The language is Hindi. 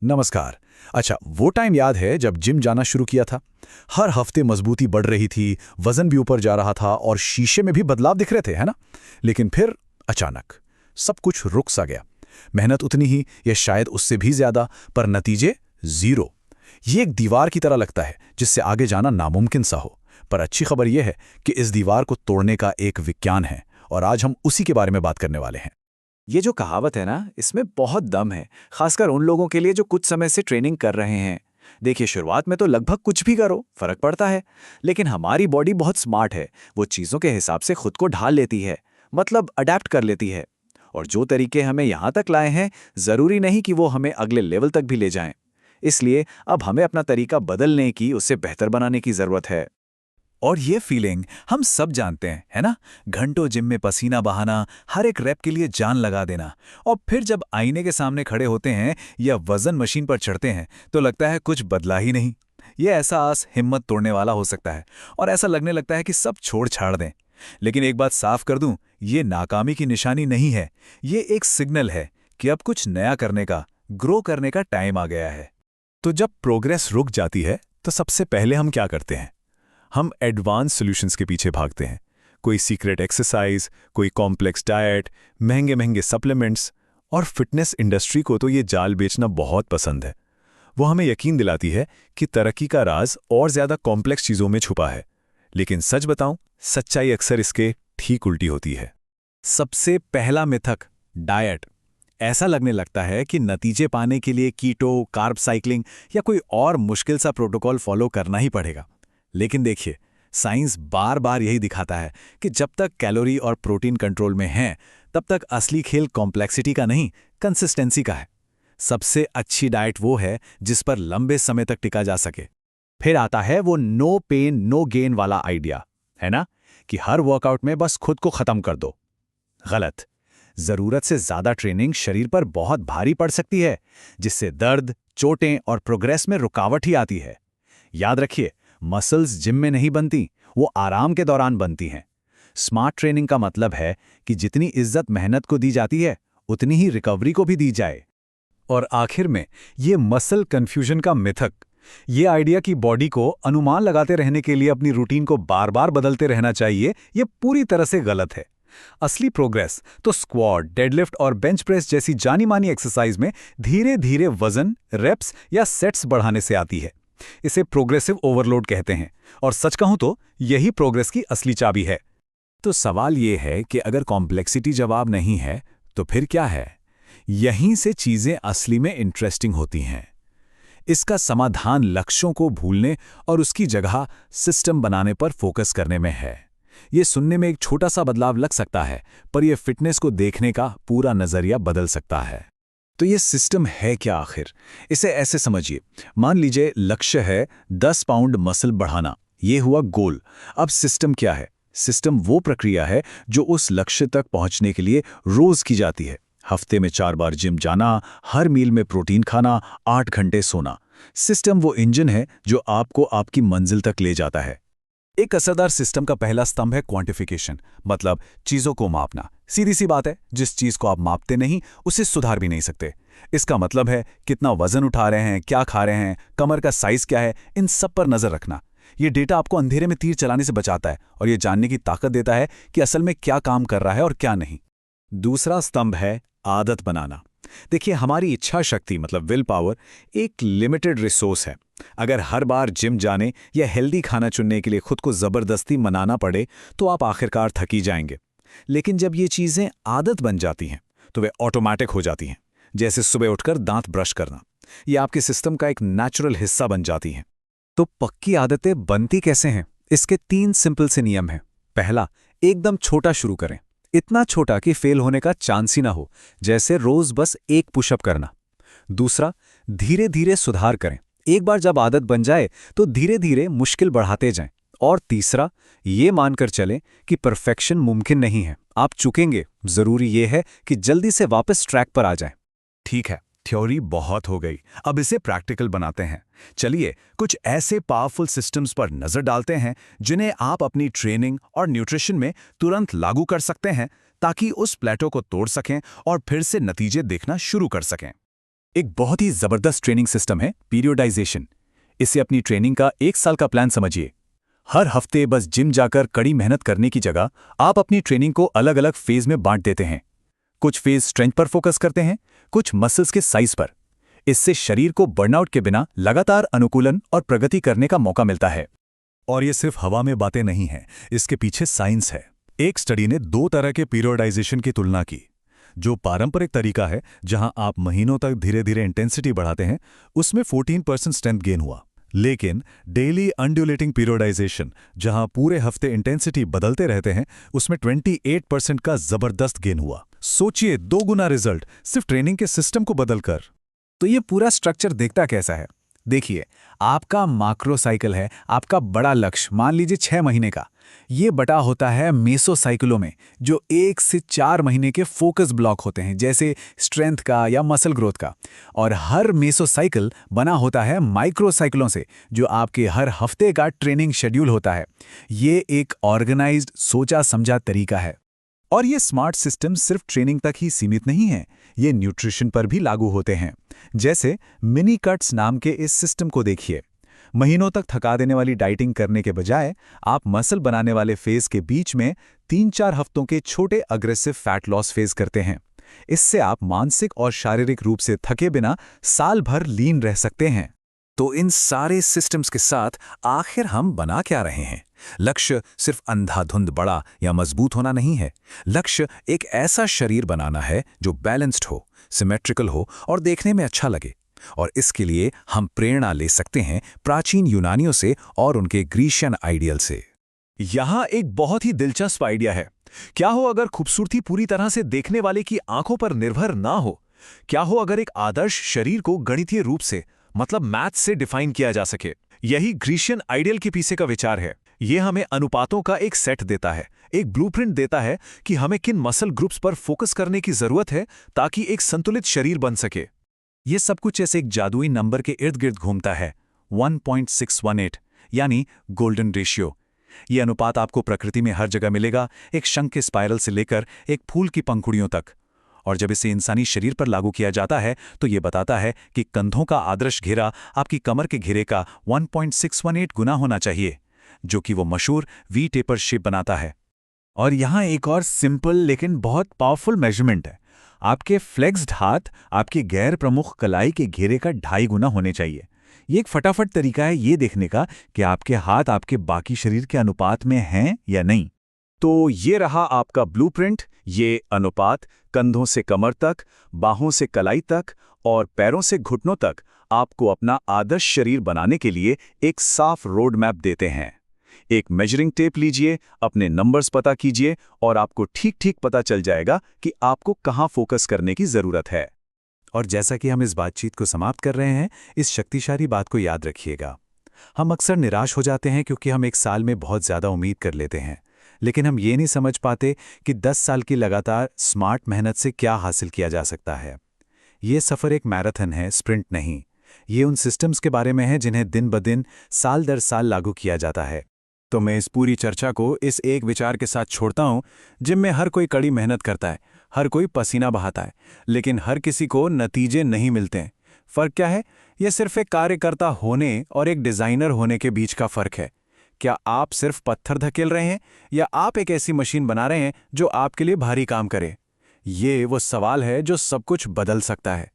नमस्कार। अच्छा, वो टाइम याद है जब जिम जाना शुरू किया था। हर हफ्ते मजबूती बढ़ रही थी, वजन भी ऊपर जा रहा था और शीशे में भी बदलाव दिख रहे थे, है ना? लेकिन फिर अचानक सब कुछ रुक सा गया। मेहनत उतनी ही या शायद उससे भी ज्यादा, पर नतीजे जीरो। ये एक दीवार की तरह लगता है जिससे आगे जाना नामुमकिन सा हो। पर अच्छी खबर यह है कि इस दीवार को तोड़ने का एक विज्ञान है, और आज हम उसी के बारे में बात करने वाले हैं। ये जो कहावत है ना, इसमें बहुत दम है। खासकर उन लोगों के लिए जो कुछ समय से ट्रेनिंग कर रहे हैं। देखिए, शुरुआत में तो लगभग कुछ भी करो फर्क पड़ता है। लेकिन हमारी बॉडी बहुत स्मार्ट है। वो चीज़ों के हिसाब से खुद को ढाल लेती है, मतलब अडेप्ट कर लेती है। और जो तरीके हमें यहाँ तक लाए हैं, ज़रूरी नहीं कि वो हमें अगले लेवल तक भी ले जाएं। इसलिए अब हमें अपना तरीका बदलने की, उसे बेहतर बनाने की ज़रूरत है। और ये फीलिंग हम सब जानते हैं, है ना? घंटों जिम में पसीना बहाना, हर एक रैप के लिए जान लगा देना, और फिर जब आईने के सामने खड़े होते हैं या वजन मशीन पर चढ़ते हैं तो लगता है कुछ बदला ही नहीं। ये एहसास हिम्मत तोड़ने वाला हो सकता है, और ऐसा लगने लगता है कि सब छोड़ छाड़ दें। लेकिन एक बात साफ कर दूं, ये नाकामी की निशानी नहीं है। ये एक सिग्नल है कि अब कुछ नया करने का, ग्रो करने का टाइम आ गया है। तो जब प्रोग्रेस रुक जाती है तो सबसे पहले हम क्या करते हैं? हम एडवांस सॉल्यूशंस के पीछे भागते हैं। कोई सीक्रेट एक्सरसाइज, कोई कॉम्प्लेक्स डाइट, महंगे महंगे सप्लीमेंट्स। और फिटनेस इंडस्ट्री को तो ये जाल बेचना बहुत पसंद है। वो हमें यकीन दिलाती है कि तरक्की का राज और ज्यादा कॉम्प्लेक्स चीजों में छुपा है। लेकिन सच बताऊं, सच्चाई अक्सर इसके ठीक उल्टी होती है। सबसे पहला मिथक, डाइट। ऐसा लगने लगता है कि नतीजे पाने के लिए कीटो, कार्ब साइक्लिंग या कोई और मुश्किल सा प्रोटोकॉल फॉलो करना ही पड़ेगा। लेकिन देखिए, साइंस बार बार यही दिखाता है कि जब तक कैलोरी और प्रोटीन कंट्रोल में हैं, तब तक असली खेल कॉम्प्लेक्सिटी का नहीं, कंसिस्टेंसी का है। सबसे अच्छी डाइट वो है जिस पर लंबे समय तक टिका जा सके। फिर आता है वो नो पेन नो गेन वाला आइडिया, है ना? कि हर वर्कआउट में बस खुद को खत्म कर दो। गलत। जरूरत से ज्यादा ट्रेनिंग शरीर पर बहुत भारी पड़ सकती है, जिससे दर्द, चोटें और प्रोग्रेस में रुकावट ही आती है। याद रखिए, मसल्स जिम में नहीं बनती, वो आराम के दौरान बनती हैं। स्मार्ट ट्रेनिंग का मतलब है कि जितनी इज्जत मेहनत को दी जाती है, उतनी ही रिकवरी को भी दी जाए। और आखिर में ये मसल कंफ्यूजन का मिथक, ये आइडिया कि बॉडी को अनुमान लगाते रहने के लिए अपनी रूटीन को बार बार बदलते रहना चाहिए, ये पूरी तरह से गलत है। असली प्रोग्रेस तो स्क्वाट, डेडलिफ्ट और बेंच प्रेस जैसी जानी मानी एक्सरसाइज में धीरे धीरे वजन, रेप्स या सेट्स बढ़ाने से आती है। इसे प्रोग्रेसिव ओवरलोड कहते हैं, और सच कहूं तो यही प्रोग्रेस की असली चाबी है। तो सवाल ये है कि अगर कॉम्प्लेक्सिटी जवाब नहीं है, तो फिर क्या है? यहीं से चीजें असली में इंटरेस्टिंग होती हैं। इसका समाधान लक्ष्यों को भूलने और उसकी जगह सिस्टम बनाने पर फोकस करने में है। ये सुनने में एक छोटा सा बदलाव लग सकता है, पर यह फिटनेस को देखने का पूरा नजरिया बदल सकता है। तो ये सिस्टम है क्या आखिर? इसे ऐसे समझिए, मान लीजिए लक्ष्य है 10 पाउंड मसल बढ़ाना, ये हुआ गोल। अब सिस्टम क्या है? सिस्टम वो प्रक्रिया है जो उस लक्ष्य तक पहुंचने के लिए रोज की जाती है। हफ्ते में 4 बार जिम जाना, हर मील में प्रोटीन खाना, 8 घंटे सोना। सिस्टम वो इंजन है जो आपको आपकी मंजिल तक ले जाता है। एक असरदार सिस्टम का पहला स्तंभ है क्वांटिफिकेशन, मतलब चीजों को मापना। सीधी सी बात है, जिस चीज को आप मापते नहीं, उसे सुधार भी नहीं सकते। इसका मतलब है कितना वजन उठा रहे हैं, क्या खा रहे हैं, कमर का साइज क्या है, इन सब पर नजर रखना। ये डेटा आपको अंधेरे में तीर चलाने से बचाता है और ये जानने की ताकत देता है कि असल में क्या काम कर रहा है और क्या नहीं। दूसरा स्तंभ है आदत बनाना। देखिए, हमारी इच्छा शक्ति मतलब विल पावर एक लिमिटेड रिसोर्स है। अगर हर बार जिम जाने या हेल्दी खाना चुनने के लिए खुद को जबरदस्ती मनाना पड़े, तो आप आखिरकार थकी जाएंगे। लेकिन जब ये चीजें आदत बन जाती हैं, तो वे ऑटोमेटिक हो जाती हैं। जैसे सुबह उठकर दांत ब्रश करना, ये आपके सिस्टम का एक नेचुरल हिस्सा बन जाती हैं। तो पक्की आदतें बनती कैसे हैं? इसके 3 सिंपल से नियम हैं। पहला, एकदम छोटा शुरू करें। इतना छोटा कि फेल होने का चांस ही ना हो, जैसे रोज बस एक पुशअप करना। दूसरा, धीरे धीरे सुधार करें। एक बार जब आदत बन जाए तो धीरे धीरे मुश्किल बढ़ाते जाएं। और तीसरा, ये मानकर चलें कि परफेक्शन मुमकिन नहीं है, आप चुकेंगे। जरूरी ये है कि जल्दी से वापस ट्रैक पर आ जाएं। ठीक है, थ्योरी बहुत हो गई, अब इसे प्रैक्टिकल बनाते हैं। चलिए कुछ ऐसे पावरफुल सिस्टम्स पर नजर डालते हैं जिन्हें आप अपनी ट्रेनिंग और न्यूट्रिशन में तुरंत लागू कर सकते हैं, ताकि उस प्लेटो को तोड़ सकें और फिर से नतीजे देखना शुरू कर सकें। एक बहुत ही जबरदस्त ट्रेनिंग सिस्टम है पीरियोडाइजेशन। इसे अपनी ट्रेनिंग का 1 साल का प्लान समझिए। हर हफ्ते बस जिम जाकर कड़ी मेहनत करने की जगह आप अपनी ट्रेनिंग को अलग अलग फेज में बांट देते हैं। कुछ फेज स्ट्रेंथ पर फोकस करते हैं, कुछ मसल्स के साइज पर। इससे शरीर को बर्नआउट के बिना लगातार अनुकूलन और प्रगति करने का मौका मिलता है। और ये सिर्फ हवा में बातें नहीं हैं, इसके पीछे साइंस है। एक स्टडी ने 2 तरह के पीरियोडाइजेशन की तुलना की। जो पारंपरिक तरीका है, जहां आप महीनों तक धीरे धीरे इंटेंसिटी बढ़ाते हैं, उसमें 14% स्ट्रेंथ गेन हुआ। लेकिन डेली अनड्यूलेटिंग पीरियोडाइजेशन, जहां पूरे हफ्ते इंटेंसिटी बदलते रहते हैं, उसमें 28% का जबरदस्त गेन हुआ। सोचिए, 2 गुना रिजल्ट सिर्फ ट्रेनिंग के सिस्टम को बदलकर। तो ये पूरा स्ट्रक्चर देखता कैसा है? देखिए, आपका माक्रो साइकिल है, आपका बड़ा लक्ष्य, मान लीजिए 6 महीने का। ये बटा होता है मेसो साइकिलों में, जो 1 से 4 महीने के फोकस ब्लॉक होते हैं, जैसे स्ट्रेंथ का या मसल ग्रोथ का। और हर मेसो साइकिल बना होता है माइक्रो साइकिलों से, जो आपके हर हफ्ते का ट्रेनिंग शेड्यूल होता है। ये एक ऑर्गेनाइज्ड, सोचा समझा तरीका है। और ये स्मार्ट सिस्टम सिर्फ ट्रेनिंग तक ही सीमित नहीं है, ये न्यूट्रिशन पर भी लागू होते हैं। जैसे मिनी कट्स नाम के इस सिस्टम को देखिए। महीनों तक थका देने वाली डाइटिंग करने के बजाय आप मसल बनाने वाले फेज के बीच में 3-4 हफ्तों के छोटे अग्रेसिव फैट लॉस फेज करते हैं। इससे आप मानसिक और शारीरिक रूप से थके बिना साल भर लीन रह सकते हैं। तो इन सारे सिस्टम्स के साथ आखिर हम बना क्या रहे हैं? लक्ष्य सिर्फ अंधाधुंध बड़ा या मजबूत होना नहीं है। लक्ष्य एक ऐसा शरीर बनाना है जो बैलेंस्ड हो, सिमेट्रिकल हो और देखने में अच्छा लगे। और इसके लिए हम प्रेरणा ले सकते हैं प्राचीन यूनानियों से और उनके ग्रीशियन आइडियल से। यहाँ एक बहुत ही दिलचस्प आइडिया है। क्या हो अगर खूबसूरती पूरी तरह से देखने वाले की आंखों पर निर्भर ना हो? क्या हो अगर एक आदर्श शरीर को गणितीय रूप से, मतलब मैथ्स से डिफाइन किया जा सके? यही ग्रीशियन आइडियल के पीछे का विचार है। ये हमें अनुपातों का एक सेट देता है, एक ब्लूप्रिंट देता है कि हमें किन मसल ग्रुप्स पर फोकस करने की जरूरत है ताकि एक संतुलित शरीर बन सके। ये सब कुछ ऐसे एक जादुई नंबर के इर्द गिर्द घूमता है, 1.618, यानी गोल्डन रेशियो। ये अनुपात आपको प्रकृति में हर जगह मिलेगा, एक शंख के स्पाइरल से लेकर एक फूल की पंखुड़ियों तक। और जब इसे इंसानी शरीर पर लागू किया जाता है तो ये बताता है कि कंधों का आदर्श घेरा आपकी कमर के घेरे का 1.618 गुना होना चाहिए, जो कि वो मशहूर वी टेपर शेप बनाता है। और यहाँ एक और सिंपल लेकिन बहुत पावरफुल मेजरमेंट है। आपके फ्लेक्स्ड हाथ आपके गैर प्रमुख कलाई के घेरे का 2.5 गुना होने चाहिए। ये एक फटाफट तरीका है ये देखने का कि आपके हाथ आपके बाकी शरीर के अनुपात में हैं या नहीं। तो ये रहा आपका ब्लूप्रिंट। ये अनुपात कंधों से कमर तक, बाहों से कलाई तक और पैरों से घुटनों तक आपको अपना आदर्श शरीर बनाने के लिए एक साफ रोड मैप देते हैं। एक मेजरिंग टेप लीजिए, अपने नंबर्स पता कीजिए और आपको ठीक-ठीक पता चल जाएगा कि आपको कहाँ फोकस करने की जरूरत है। और जैसा कि हम इस बातचीत को समाप्त कर रहे हैं, इस शक्तिशाली बात को याद रखिएगा। हम अक्सर निराश हो जाते हैं क्योंकि हम एक साल में बहुत ज़्यादा उम्मीद कर लेते हैं, लेकिन हम ये नहीं समझ पाते कि 10 साल की लगातार स्मार्ट मेहनत से क्या हासिल किया जा सकता है। ये सफ़र एक मैराथन है, स्प्रिंट नहीं। ये उन सिस्टम्स के बारे में है जिन्हें दिन ब दिन, साल दर साल लागू किया जाता है। तो मैं इस पूरी चर्चा को इस एक विचार के साथ छोड़ता हूँ। जिम में हर कोई कड़ी मेहनत करता है, हर कोई पसीना बहाता है, लेकिन हर किसी को नतीजे नहीं मिलते हैं। फ़र्क क्या है? यह सिर्फ एक कार्यकर्ता होने और एक डिज़ाइनर होने के बीच का फ़र्क है। क्या आप सिर्फ पत्थर धकेल रहे हैं या आप एक ऐसी मशीन बना रहे हैं जो आपके लिए भारी काम करे? ये वो सवाल है जो सब कुछ बदल सकता है।